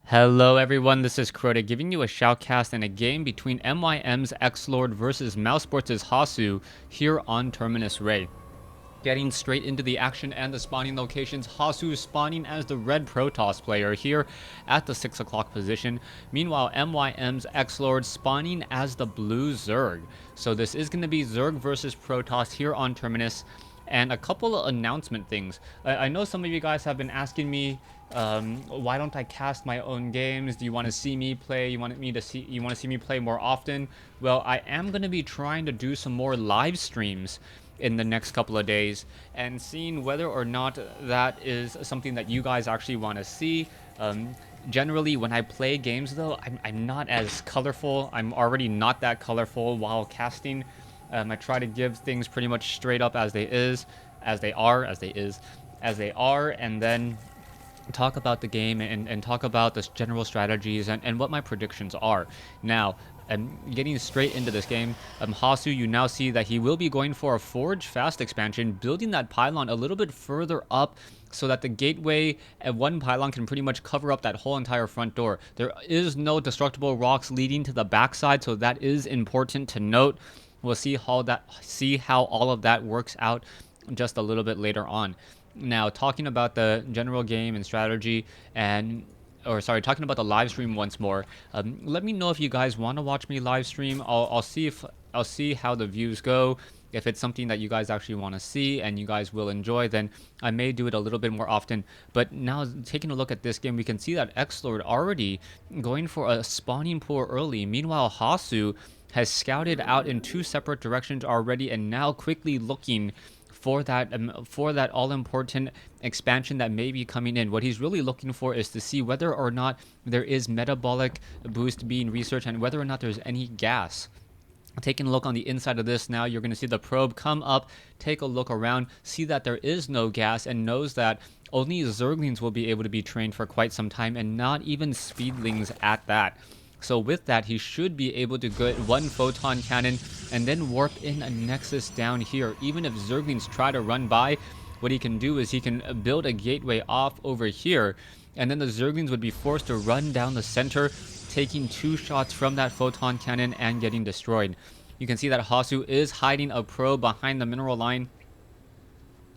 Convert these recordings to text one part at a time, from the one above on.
Hello everyone, this is Crota giving you a shoutcast in a game between MYM's Xlord versus Mousesports' Hasu here on Terminus Ray. Getting straight into the action and the spawning locations, Hasu spawning as the red Protoss player here at the 6 o'clock position. Meanwhile, MYM's Xlord spawning as the blue Zerg. So this is going to be Zerg versus Protoss here on Terminus. And a couple of announcement things. I know some of you guys have been asking me, why don't I cast my own games? Do you want to see me play? You want to see me play more often? Well, I am going to be trying to do some more live streams in the next couple of days and seeing whether or not that is something that you guys actually want to see. Generally, when I play games, though, I'm not as colorful. I'm already not that colorful while casting. I try to give things pretty much straight up as they are, and then talk about the game and talk about the general strategies and what my predictions are. Now, getting straight into this game, Hasu, you now see that he will be going for a Forge Fast expansion, building that pylon a little bit further up so that the gateway at one pylon can pretty much cover up that whole entire front door. There is no destructible rocks leading to the backside, so that is important to note. We'll see how all of that works out just a little bit later on. Now, talking about the general game and strategy, talking about the live stream once more. Let me know if you guys want to watch me live stream. I'll see how the views go. If it's something that you guys actually want to see and you guys will enjoy, then I may do it a little bit more often. But now, taking a look at this game, we can see that Xlord already going for a spawning pool early. Meanwhile, Hasu has scouted out in two separate directions already and now quickly looking for that all-important expansion that may be coming in. What he's really looking for is to see whether or not there is metabolic boost being researched and whether or not there's any gas. Taking a look on the inside of this now, you're going to see the probe come up, take a look around, see that there is no gas, and knows that only Zerglings will be able to be trained for quite some time, and not even Speedlings at that. So with that, he should be able to get one photon cannon and then warp in a nexus down here. Even if Zerglings try to run by, what he can do is he can build a gateway off over here, and then the Zerglings would be forced to run down the center, taking two shots from that photon cannon and getting destroyed. You can see that Hasu is hiding a probe behind the mineral line.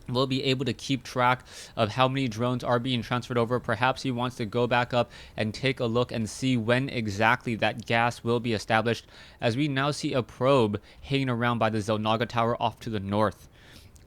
We'll be able to keep track of how many drones are being transferred over. Perhaps he wants to go back up and take a look and see when exactly that gas will be established, as we now see a probe hanging around by the Zelnaga Tower off to the north.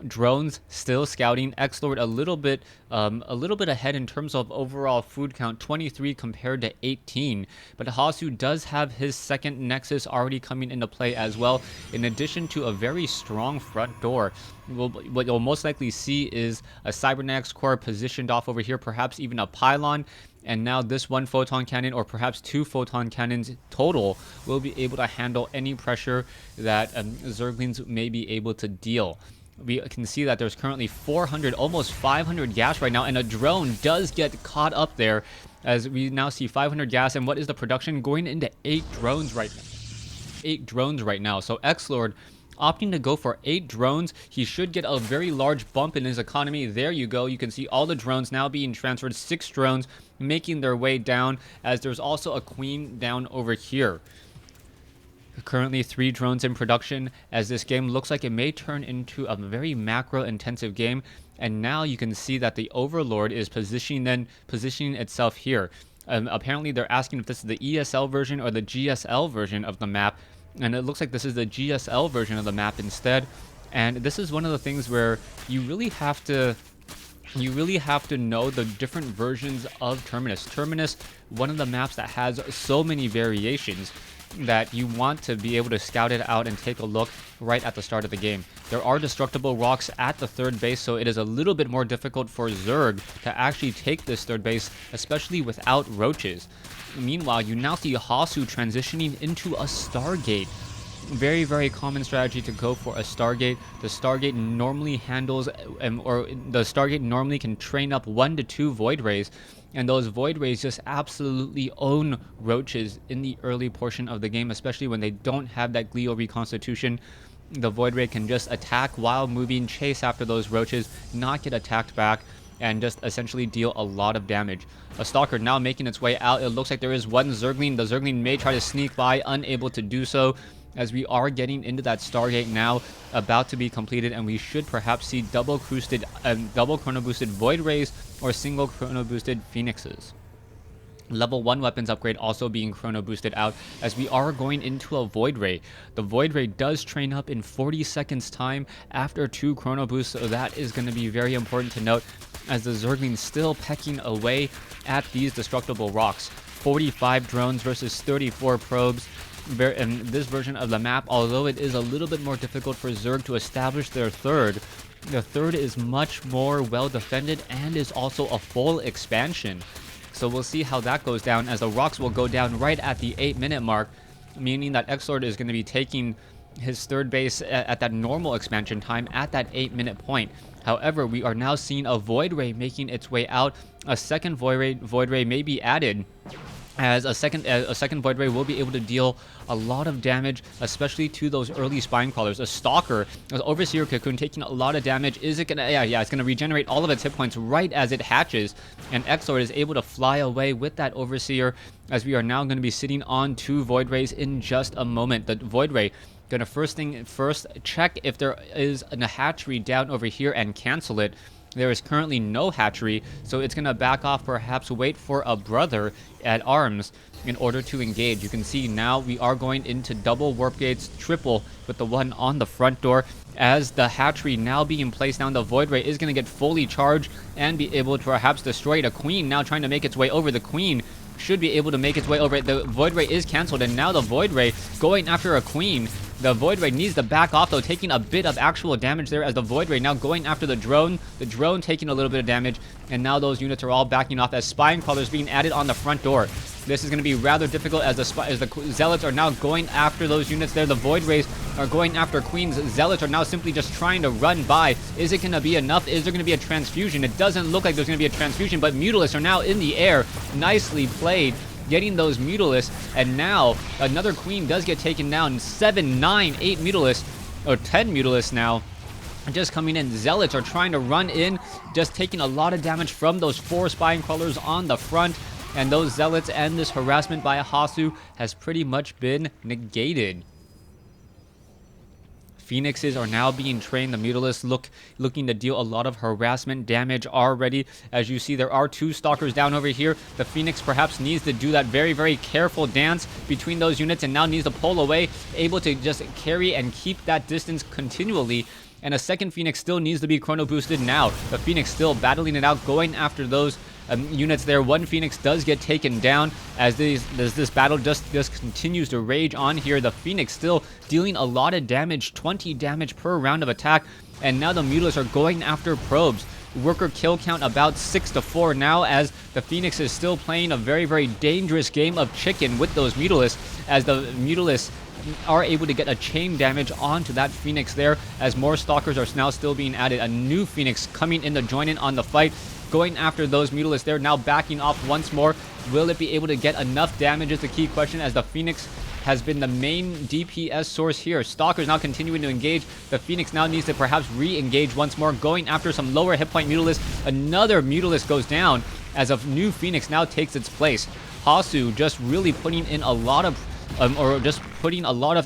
Drones still scouting. Xlord a little bit ahead in terms of overall food count, 23 compared to 18. But Hasu does have his second nexus already coming into play as well, in addition to a very strong front door. What you'll most likely see is a cybernetics core positioned off over here, perhaps even a pylon. And now this one photon cannon, or perhaps two photon cannons total, will be able to handle any pressure that Zerglings may be able to deal. We can see that there's currently 400, almost 500 gas right now, and a drone does get caught up there, as we now see 500 gas. And what is the production? Going into 8 drones right now. So Xlord opting to go for 8 drones. He should get a very large bump in his economy. There you go. You can see all the drones now being transferred. 6 drones making their way down, as there's also a queen down over here. Currently 3 drones in production, as this game looks like it may turn into a very macro intensive game. And now you can see that the Overlord is positioning itself here. Apparently they're asking if this is the ESL version or the GSL version of the map, and it looks like this is the GSL version of the map instead. And this is one of the things where you really have to know the different versions of Terminus. Terminus, one of the maps that has so many variations that you want to be able to scout it out and take a look right at the start of the game. There are destructible rocks at the third base, so it is a little bit more difficult for Zerg to actually take this third base, especially without roaches. Meanwhile, you now see Hasu transitioning into a Stargate. Very, very common strategy to go for a Stargate. The Stargate normally can train up 1 to 2 Void Rays, and those Void Rays just absolutely own roaches in the early portion of the game, especially when they don't have that Glio reconstitution. The Void Ray can just attack while moving, chase after those roaches, not get attacked back, and just essentially deal a lot of damage. A Stalker now making its way out. It looks like there is one Zergling. The Zergling may try to sneak by, unable to do so, as we are getting into that Stargate now, about to be completed, and we should perhaps see double chrono boosted Void Rays or single chrono boosted Phoenixes. Level 1 weapons upgrade also being chrono boosted out, as we are going into a Void Ray. The Void Ray does train up in 40 seconds time after 2 chrono boosts, so that is going to be very important to note, as the Zerglings still pecking away at these destructible rocks. 45 drones versus 34 probes. In this version of the map, although it is a little bit more difficult for Zerg to establish their third, the third is much more well defended and is also a full expansion. So we'll see how that goes down, as the rocks will go down right at the 8-minute mark, meaning that Xlord is going to be taking his third base at that normal expansion time at that 8-minute point. However, we are now seeing a Void Ray making its way out. A second Void Ray may be added, as a second Void Ray will be able to deal a lot of damage, especially to those early Spine Crawlers. A Stalker, an Overseer Cocoon, taking a lot of damage. Is it gonna? Yeah, it's gonna regenerate all of its hit points right as it hatches, and Xlord is able to fly away with that Overseer, as we are now going to be sitting on 2 Void Rays in just a moment. The Void Ray gonna first check if there is a hatchery down over here and cancel it. There is currently no hatchery, so it's going to back off, perhaps wait for a brother at arms in order to engage. You can see now we are going into double warp gates, triple with the one on the front door. As the hatchery now being placed down, the Void Ray is going to get fully charged and be able to perhaps destroy it. A Queen now trying to make its way over. The Queen should be able to make its way over it. The Void Ray is cancelled, and now the Void Ray going after a Queen. The Void Ray needs to back off, though, taking a bit of actual damage there, as the Void Ray now going after the drone. The drone taking a little bit of damage, and now those units are all backing off as Spine Crawlers being added on the front door. This is going to be rather difficult, as the Zealots are now going after those units there. The Void Rays are going after Queens. Zealots are now simply just trying to run by. Is it going to be enough? Is there going to be a transfusion? It doesn't look like there's going to be a transfusion, but Mutalisks are now in the air. Nicely played, getting those Mutalisks, and now another Queen does get taken down. 7, 9, 8 Mutalisks, or 10 Mutalisks now just coming in. Zealots are trying to run in, just taking a lot of damage from those 4 Spine Crawlers on the front, and those Zealots and this harassment by a hasu has pretty much been negated. Phoenixes are now being trained. The Mutalisks looking to deal a lot of harassment damage already. As you see, there are 2 Stalkers down over here. The Phoenix perhaps needs to do that very, very careful dance between those units, and now needs to pull away, able to just carry and keep that distance continually. And a second Phoenix still needs to be chrono boosted now. The Phoenix still battling it out, going after those units there. One Phoenix does get taken down as this battle just continues to rage on here. The Phoenix still dealing a lot of damage, 20 damage per round of attack. And now the Mutalisks are going after probes. Worker kill count about 6-4 now, as the Phoenix is still playing a very, very dangerous game of chicken with those Mutalisks, as the Mutalisks are able to get a chain damage onto that Phoenix there, as more Stalkers are now still being added. A new Phoenix coming in to join in on the fight, going after those Mutalisks. They're now backing off once more. Will it be able to get enough damage is the key question, as the Phoenix has been the main DPS source here. Stalkers now continuing to engage. The Phoenix now needs to perhaps re-engage once more, going after some lower hit point Mutalisks. Another Mutalisk goes down, as a new Phoenix now takes its place. Hasu just really putting in a lot of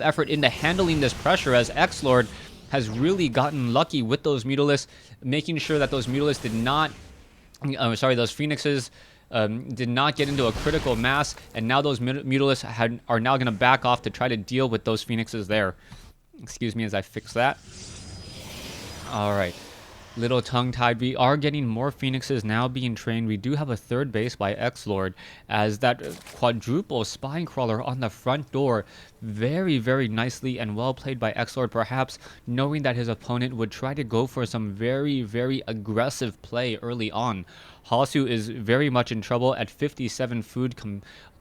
effort into handling this pressure, as Xlord has really gotten lucky with those Mutalisks, making sure that those Mutalisks did not, those Phoenixes did not get into a critical mass, and now those Mutalisks are now going to back off to try to deal with those Phoenixes there. Excuse me as I fix that. Alright. Little tongue-tied. We are getting more Phoenixes now being trained. We do have a third base by Xlord, as that quadruple Spine Crawler on the front door. Very, very nicely and well played by Xlord, perhaps knowing that his opponent would try to go for some very, very aggressive play early on. Hasu is very much in trouble at 57 food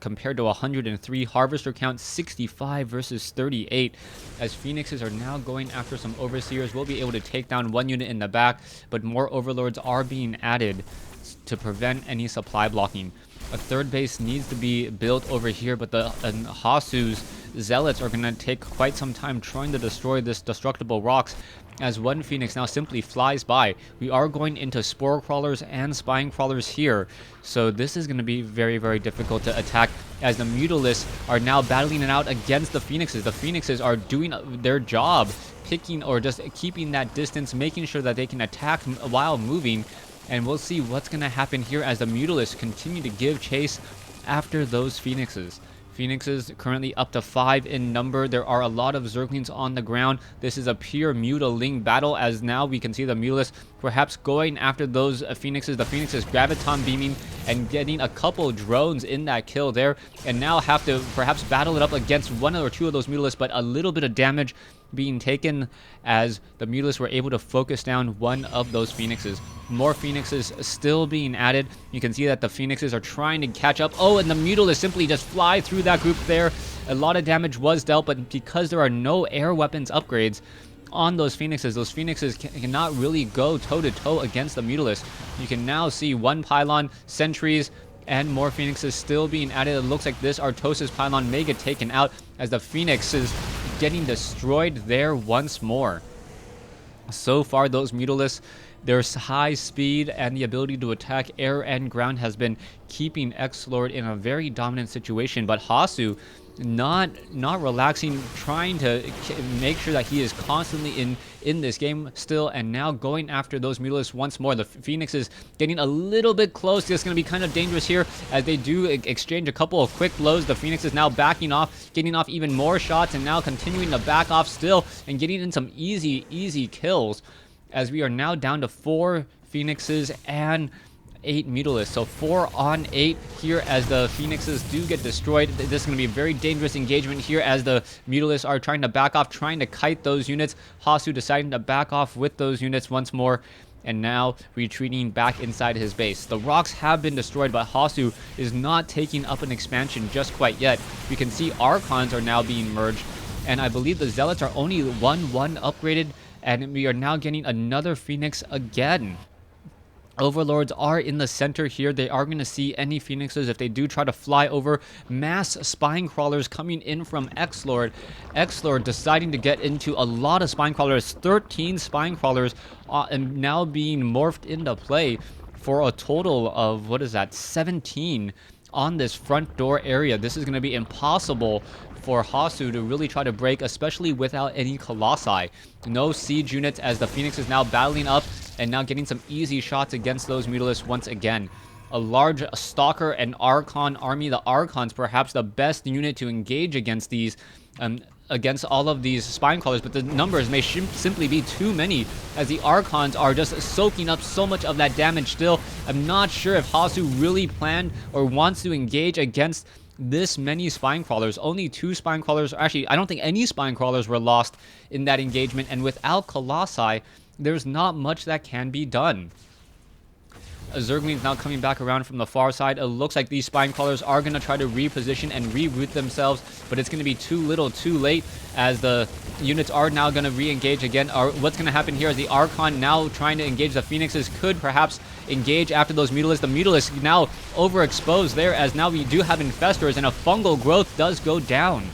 compared to 103. Harvester count 65 versus 38. As Phoenixes are now going after some Overseers, we'll be able to take down one unit in the back, but more Overlords are being added to prevent any supply blocking. A third base needs to be built over here, but the Hasus Zealots are going to take quite some time trying to destroy this destructible rocks, as one Phoenix now simply flies by. We are going into Spore Crawlers and Spine Crawlers here, so this is going to be very, very difficult to attack, as the Mutalisks are now battling it out against the Phoenixes. The Phoenixes are doing their job, picking or just keeping that distance, making sure that they can attack while moving, and we'll see what's going to happen here as the Mutalisks continue to give chase after those Phoenixes. Phoenixes currently up to 5 in number. There are a lot of Zerglings on the ground. This is a pure Mutaling battle, as now we can see the Mutalisks perhaps going after those Phoenixes. The Phoenixes graviton beaming and getting a couple drones in that kill there, and now have to perhaps battle it up against one or two of those Mutalisks, but a little bit of damage being taken as the Mutalisks were able to focus down one of those Phoenixes. More Phoenixes still being added. You can see that the Phoenixes are trying to catch up. Oh, and the Mutalisks simply just fly through that group there. A lot of damage was dealt, but because there are no air weapons upgrades on those Phoenixes cannot really go toe-to-toe against the Mutalisks. You can now see one pylon, sentries, and more Phoenixes still being added. It looks like this Artosis pylon may get taken out as the Phoenix is getting destroyed there once more. So far, those Mutalisks, their high speed and the ability to attack air and ground has been keeping Xlord in a very dominant situation, but hasu not relaxing, trying to make sure that he is constantly in this game still, and now going after those Mutalisks once more. The Phoenix is getting a little bit close. It's going to be kind of dangerous here as they do exchange a couple of quick blows. The Phoenix is now backing off, getting off even more shots, and now continuing to back off still and getting in some easy kills, as we are now down to 4 Phoenixes and 8 Mutalisks. So 4 on 8 here as the Phoenixes do get destroyed. This is going to be a very dangerous engagement here as the Mutalisks are trying to back off, trying to kite those units. hasu deciding to back off with those units once more, and now retreating back inside his base. The rocks have been destroyed, but hasu is not taking up an expansion just quite yet. We can see Archons are now being merged, and I believe the Zealots are only 1-1 upgraded, and we are now getting another Phoenix again. Overlords are in the center here. They are going to see any Phoenixes if they do try to fly over. Mass Spine Crawlers coming in from Xlord. Xlord deciding to get into a lot of Spine Crawlers. 13 Spine Crawlers and now being morphed into play for a total of, what is that, 17 on this front door area. This is going to be impossible for hasu to really try to break, especially without any Colossi. No siege units, as the Phoenix is now battling up and now getting some easy shots against those Mutalisks once again. A large Stalker and Archon army. The Archons perhaps the best unit to engage against these, against all of these Spine Crawlers, but the numbers may simply be too many, as the Archons are just soaking up so much of that damage still. I'm not sure if hasu really planned or wants to engage against this many Spine Crawlers. Only 2 Spine Crawlers. Actually, I don't think any Spine Crawlers were lost in that engagement, and without Colossi, there's not much that can be done. Zerglings now coming back around from the far side. It looks like these Spine Crawlers are going to try to reposition and reroute themselves, but it's going to be too little too late, as the units are now going to re-engage again. What's going to happen here is the Archon now trying to engage the Phoenixes could perhaps engage after those Mutalisks. The Mutalisks now overexposed there, as now we do have Infestors, and a fungal growth does go down.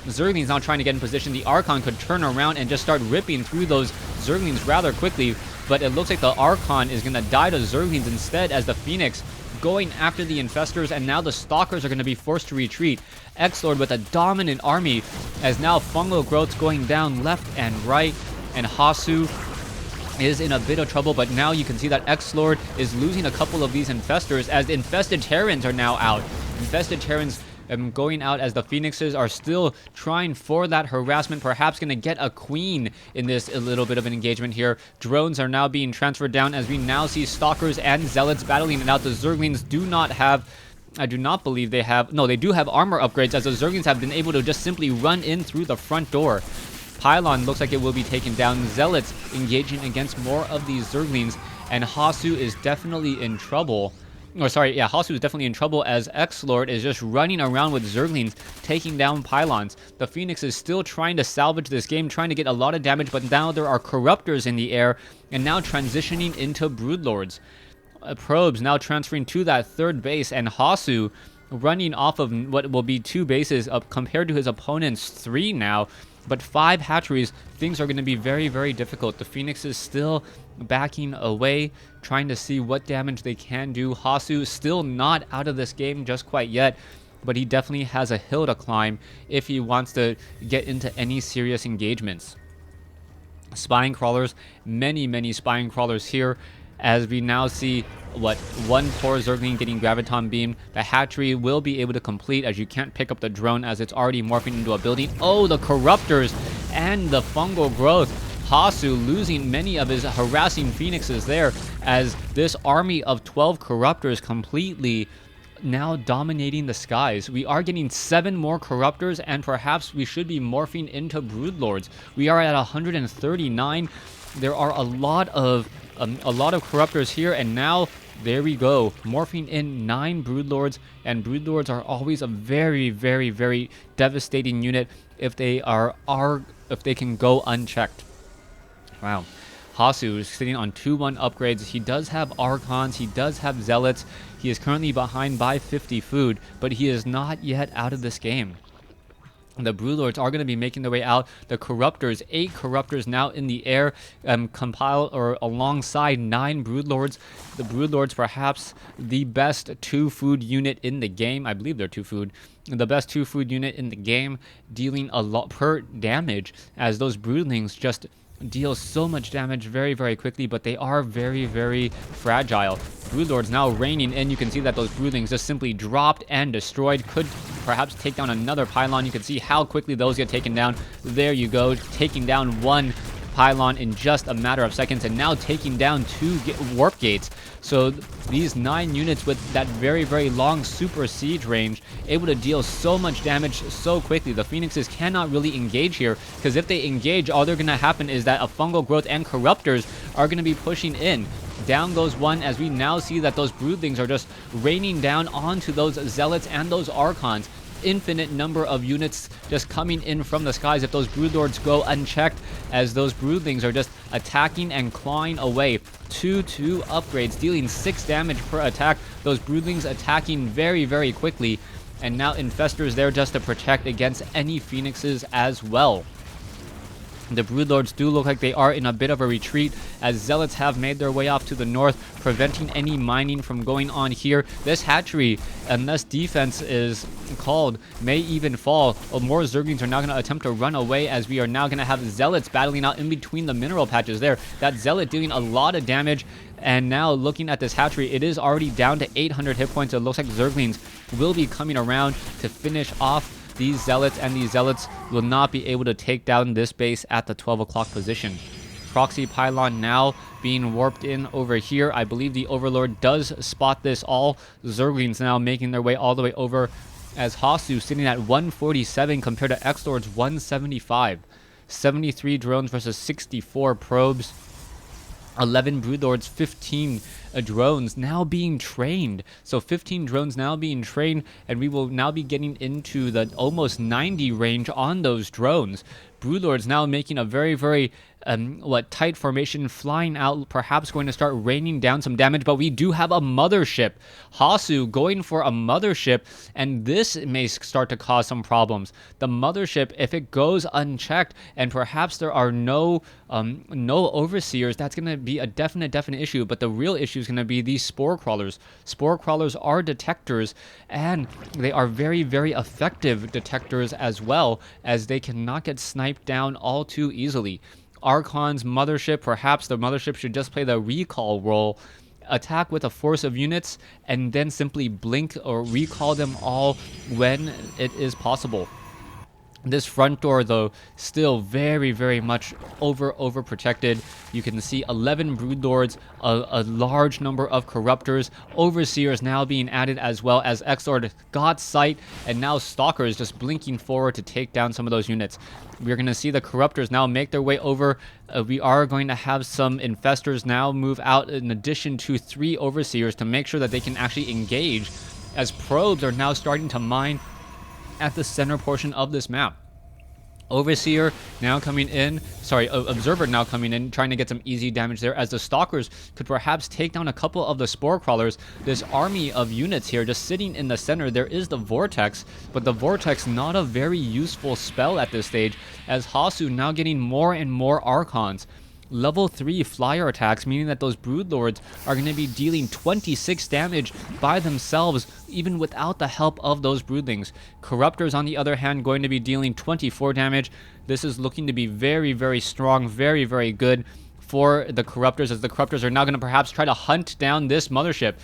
Zerglings now trying to get in position. The Archon could turn around and just start ripping through those Zerglings rather quickly, but it looks like the Archon is going to die to Zerglings instead, as the Phoenix going after the Infestors, and now the Stalkers are going to be forced to retreat. Xlord with a dominant army, as now fungal growth's going down left and right, and hasu is in a bit of trouble, but now you can see that Xlord is losing a couple of these Infestors, as Infested Terrans are now out. Infested Terrans going out, as the Phoenixes are still trying for that harassment, perhaps going to get a queen in this a little bit of an engagement here. Drones are now being transferred down, as we now see Stalkers and Zealots battling it out. The Zerglings do not have, I do not believe they have, no, they do have armor upgrades, as the Zerglings have been able to just simply run in through the front door. Pylon looks like it will be taken down. Zealots engaging against more of these Zerglings, and hasu is definitely in trouble. Or sorry, yeah, hasu is definitely in trouble, as Xlord is just running around with Zerglings, taking down Pylons. The Phoenix is still trying to salvage this game, trying to get a lot of damage, but now there are Corruptors in the air, and now transitioning into Broodlords. Probes now transferring to that third base, and hasu running off of what will be 2 bases up compared to his opponent's 3 now. But 5 hatcheries, things are going to be very, very difficult. The Phoenix is still backing away, trying to see what damage they can do. Hasu still not out of this game just quite yet, but he definitely has a hill to climb if he wants to get into any serious engagements. Spying crawlers, many spying crawlers here, as we now see one poor Zergling getting graviton beamed. The hatchery will be able to complete, as you can't pick up the drone as it's already morphing into a building. Oh, the corruptors and the fungal growth. Hasu losing many of his harassing phoenixes there, as this army of 12 corruptors completely now dominating the skies. We are getting 7 more corruptors, and perhaps we should be morphing into broodlords. We are at 139. There are a lot of corruptors here, and now there we go, morphing in 9 broodlords. And broodlords are always a very, very, very devastating unit if they if they can go unchecked. Wow. Hasu is sitting on 2-1 upgrades. He does have Archons, he does have Zealots. He is currently behind by 50 food, but he is not yet out of this game. The broodlords are going to be making their way out. The corruptors, 8 corruptors now in the air, compile or alongside 9 broodlords. The broodlords, perhaps the best 2-food unit in the game. I believe they're 2-food. The best 2-food unit in the game, dealing a lot per damage, as those broodlings just deal so much damage very, very quickly, but they are very, very fragile. Broodlords now raining in. You can see that those broodlings just simply dropped and destroyed. Could perhaps take down another pylon. You can see how quickly those get taken down. There you go, taking down 1 pylon in just a matter of seconds, and now taking down 2 warp gates. So these 9 units with that very, very long super siege range, able to deal so much damage so quickly. The Phoenixes cannot really engage here, because if they engage, all they're going to happen is that a fungal growth and corruptors are going to be pushing in. Down goes 1, as we now see that those broodlings are just raining down onto those zealots and those archons. Infinite number of units just coming in from the skies if those broodlords go unchecked, as those broodlings are just attacking and clawing away. 2-2 upgrades, dealing 6 damage per attack. Those broodlings attacking very, very quickly, and now infestors there just to protect against any phoenixes as well. The broodlords do look like they are in a bit of a retreat, as zealots have made their way off to the north, preventing any mining from going on here. This hatchery, unless defense is called, may even fall. More Zerglings are now going to attempt to run away, as we are now going to have zealots battling out in between the mineral patches there. That zealot dealing a lot of damage, and now looking at this hatchery, it is already down to 800 hit points. It looks like Zerglings will be coming around to finish off these zealots, and these zealots will not be able to take down this base at the 12 o'clock position. Proxy pylon now being warped in over here. I believe the Overlord does spot this all. Zerglings now making their way all the way over, as Hasu sitting at 147 compared to Xlord's 175. 73 drones versus 64 probes. 11 broodlords, 15 drones now being trained. So 15 drones now being trained, and we will now be getting into the almost 90 range on those drones. Broodlords now making a very, very tight formation, flying out, perhaps going to start raining down some damage, but we do have a mothership. Hasu going for a mothership, and this may start to cause some problems. The mothership, if it goes unchecked, and perhaps there are no overseers, that's going to be a definite issue. But the real issue is going to be these spore crawlers. Spore crawlers are detectors, and they are very, very effective detectors as well, as they cannot get sniped down all too easily. Archon's mothership, perhaps the mothership should just play the recall role, attack with a force of units, and then simply blink or recall them all when it is possible. This front door, though, still very, very much over protected. You can see 11 broodlords, a large number of corruptors, overseers now being added, as well as Xlord got sight, and now stalkers just blinking forward to take down some of those units. We're going to see the corruptors now make their way over. We are going to have some infestors now move out, in addition to 3 overseers, to make sure that they can actually engage, as probes are now starting to mine at the center portion of this map. Overseer now coming in, Observer now coming in, trying to get some easy damage there, as the Stalkers could perhaps take down a couple of the Spore Crawlers. This army of units here just sitting in the center. There is the Vortex, but the Vortex not a very useful spell at this stage, as Hasu now getting more and more Archons. Level 3 flyer attacks, meaning that those Broodlords are going to be dealing 26 damage by themselves, even without the help of those Broodlings. Corruptors, on the other hand, going to be dealing 24 damage. This is looking to be very, very strong, very, very good for the Corruptors, as the Corruptors are now going to perhaps try to hunt down this mothership.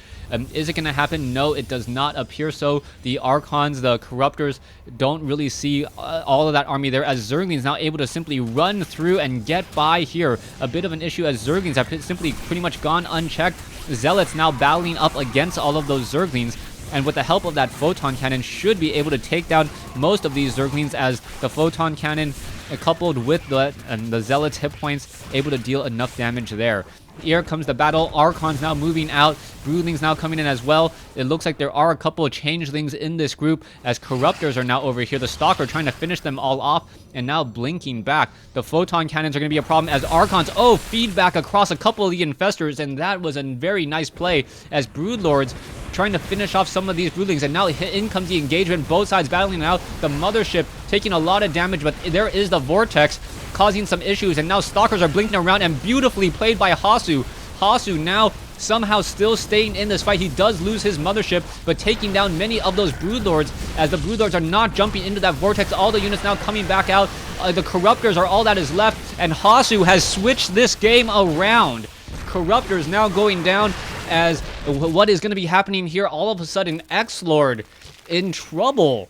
Is it going to happen? No, it does not appear so. The Archons, the Corruptors, don't really see all of that army there, as Zerglings now able to simply run through and get by here. A bit of an issue, as Zerglings have simply pretty much gone unchecked. Zealots now battling up against all of those Zerglings, and with the help of that Photon Cannon should be able to take down most of these Zerglings, as the Photon Cannon coupled with the Zealots' hit points able to deal enough damage there. Here comes the battle. Archons now moving out. Broodlings now coming in as well. It looks like there are a couple of changelings in this group, as Corruptors are now over here. The Stalker trying to finish them all off and now blinking back. The Photon Cannons are going to be a problem, as Archons, feedback across a couple of the Infestors, and that was a very nice play, as Broodlords trying to finish off some of these Broodlings, and now in comes the engagement. Both sides battling out. The Mothership taking a lot of damage, but there is the Vortex causing some issues, and now Stalkers are blinking around, and beautifully played by Hasu. Hasu now somehow still staying in this fight. He does lose his Mothership, but taking down many of those Broodlords, as the Broodlords are not jumping into that Vortex. All the units now coming back out. The Corruptors are all that is left, and Hasu has switched this game around. Corruptors now going down, as what is going to be happening here? All of a sudden, Xlord in trouble.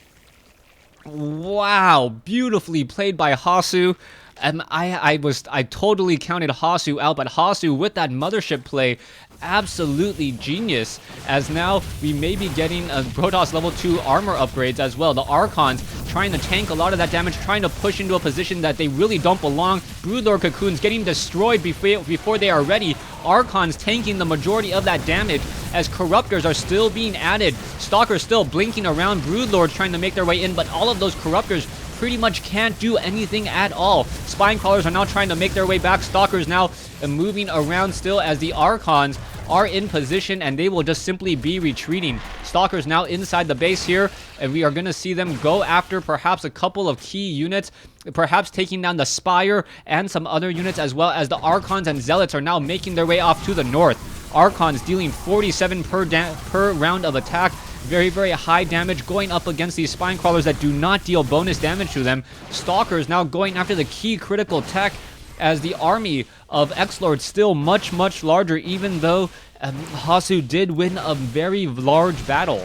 Wow, beautifully played by Hasu. I totally counted Hasu out, but Hasu with that Mothership play, absolutely genius, as now we may be getting a Protoss level 2 armor upgrades as well. The Archons trying to tank a lot of that damage, trying to push into a position that they really don't belong. Broodlord cocoons getting destroyed before they are ready. Archons tanking the majority of that damage, as Corruptors are still being added. Stalkers still blinking around. Broodlords trying to make their way in, but all of those Corruptors pretty much can't do anything at all. Spine Crawlers are now trying to make their way back. Stalkers now moving around still, as the Archons are in position, and they will just simply be retreating. Stalkers now inside the base here, and we are going to see them go after perhaps a couple of key units, perhaps taking down the Spire and some other units, as well as the Archons and Zealots are now making their way off to the north. Archons dealing 47 per round of attack. Very, very high damage going up against these Spine Crawlers that do not deal bonus damage to them. Stalkers now going after the key critical tech, as the army of Xlord still much, much larger, even though Hasu did win a very large battle.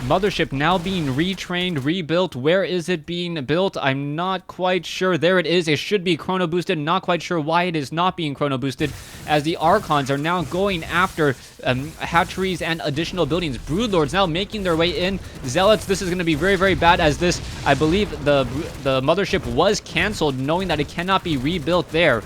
Mothership now being retrained, rebuilt. Where is it being built? I'm not quite sure. There it is. It should be chrono boosted. Not quite sure why it is not being chrono boosted, as the Archons are now going after hatcheries and additional buildings. Broodlords now making their way in. Zealots, this is going to be very, very bad, as this, I believe, the Mothership was canceled, knowing that it cannot be rebuilt there.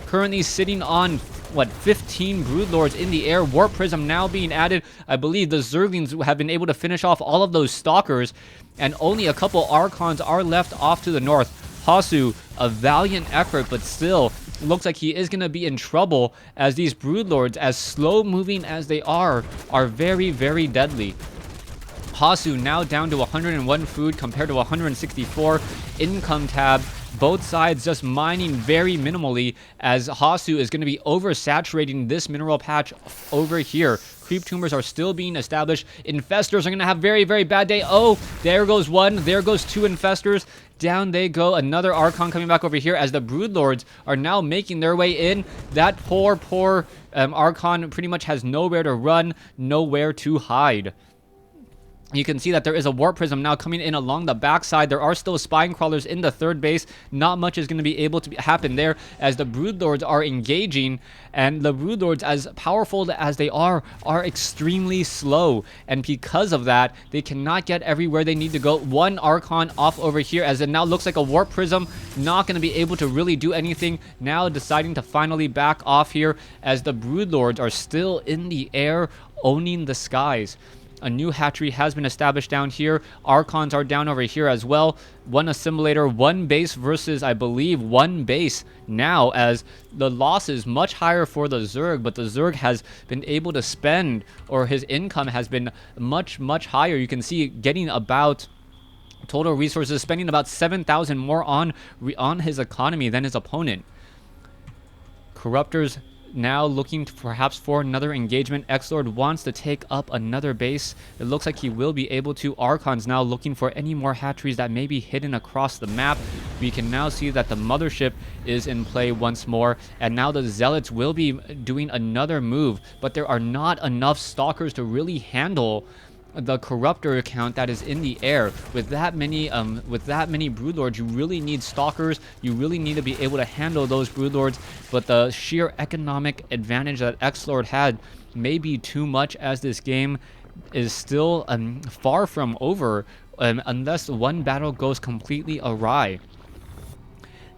Currently sitting on 15 Broodlords in the air. Warp Prism now being added. I believe the Zerglings have been able to finish off all of those Stalkers, and only a couple Archons are left off to the north. Hasu, a valiant effort, but still looks like he is going to be in trouble, as these Broodlords, as slow moving as they are very, very deadly. Hasu now down to 101 food compared to 164. Income tab. Both sides just mining very minimally, as Hasu is going to be oversaturating this mineral patch over here. Creep tumors are still being established. Infestors are going to have very, very bad day. There goes one. There goes two Infestors. Down they go. Another Archon coming back over here, as the Broodlords are now making their way in. That poor Archon pretty much has nowhere to run, nowhere to hide. You can see that there is a Warp Prism now coming in along the backside. There are still Spine Crawlers in the third base. Not much is going to be able to happen there, as the Broodlords are engaging. And the Broodlords, as powerful as they are extremely slow. And because of that, they cannot get everywhere they need to go. One Archon off over here, as it now looks like a Warp Prism. Not going to be able to really do anything. Now deciding to finally back off here, as the Broodlords are still in the air, owning the skies. A new hatchery has been established down here. Archons are down over here as well. One assimilator, one base versus, I believe, one base now, as the loss is much higher for the Zerg, but the Zerg has been able to spend, or his income has been much, much higher. You can see getting about total resources, spending about 7,000 more on his economy than his opponent. Corruptors now looking perhaps for another engagement. Xlord wants to take up another base. It looks like he will be able to. Archons now looking for any more hatcheries that may be hidden across the map. We can now see that the mothership is in play once more, and now the zealots will be doing another move, but there are not enough stalkers to really handle the corruptor count that is in the air. With that many broodlords, you really need stalkers. You really need to be able to handle those broodlords, but the sheer economic advantage that Xlord had may be too much, as this game is still far from over unless one battle goes completely awry.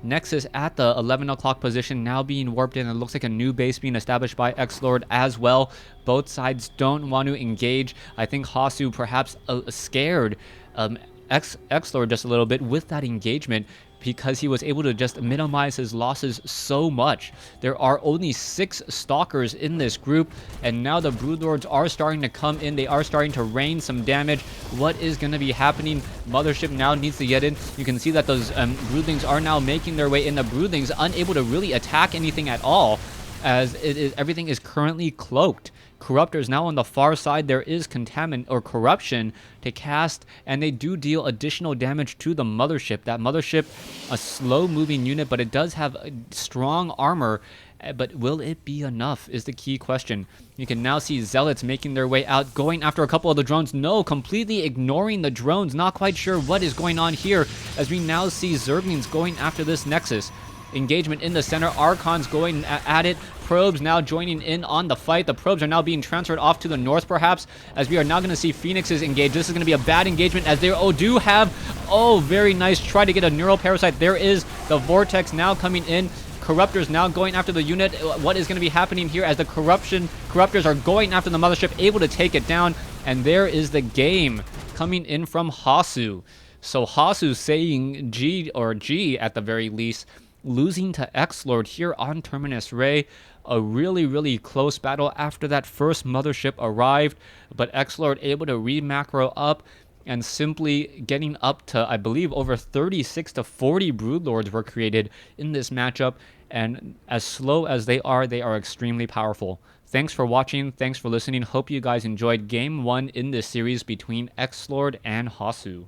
Nexus at the 11 o'clock position, now being warped in. It looks like a new base being established by Xlord as well. Both sides don't want to engage. I think hasu perhaps scared Xlord just a little bit with that engagement, because he was able to just minimize his losses so much. There are only 6 stalkers in this group, and now the broodlords are starting to come in. They are starting to rain some damage. What is going to be happening? Mothership now needs to get in. You can see that those broodlings are now making their way in. The broodlings unable to really attack anything at all, as everything is currently cloaked. Corruptors now on the far side. There is contaminant or corruption to cast, and they do deal additional damage to the mothership. That mothership, a slow moving unit, but it does have strong armor. But will it be enough is the key question. You can now see zealots making their way out, going after a couple of the drones. No, completely ignoring the drones. Not quite sure what is going on here, as we now see Zerglings going after this Nexus. Engagement in the center. Archons going at it. Probes now joining in on the fight. The probes are now being transferred off to the north, perhaps, as we are now going to see Phoenixes engage. This is going to be a bad engagement, as they do have, very nice try to get a neural parasite. There is the vortex now coming in. Corruptors now going after the unit. What is going to be happening here, as the corruptors are going after the mothership, able to take it down, and there is the game coming in from hasu. So hasu saying G at the very least, losing to Xlord here on Terminus Ray. A really, really close battle after that first mothership arrived, but Xlord able to re-macro up and simply getting up to, I believe, over 36 to 40 broodlords were created in this matchup, and as slow as they are extremely powerful. Thanks for watching, thanks for listening. Hope you guys enjoyed Game 1 in this series between Xlord and hasu.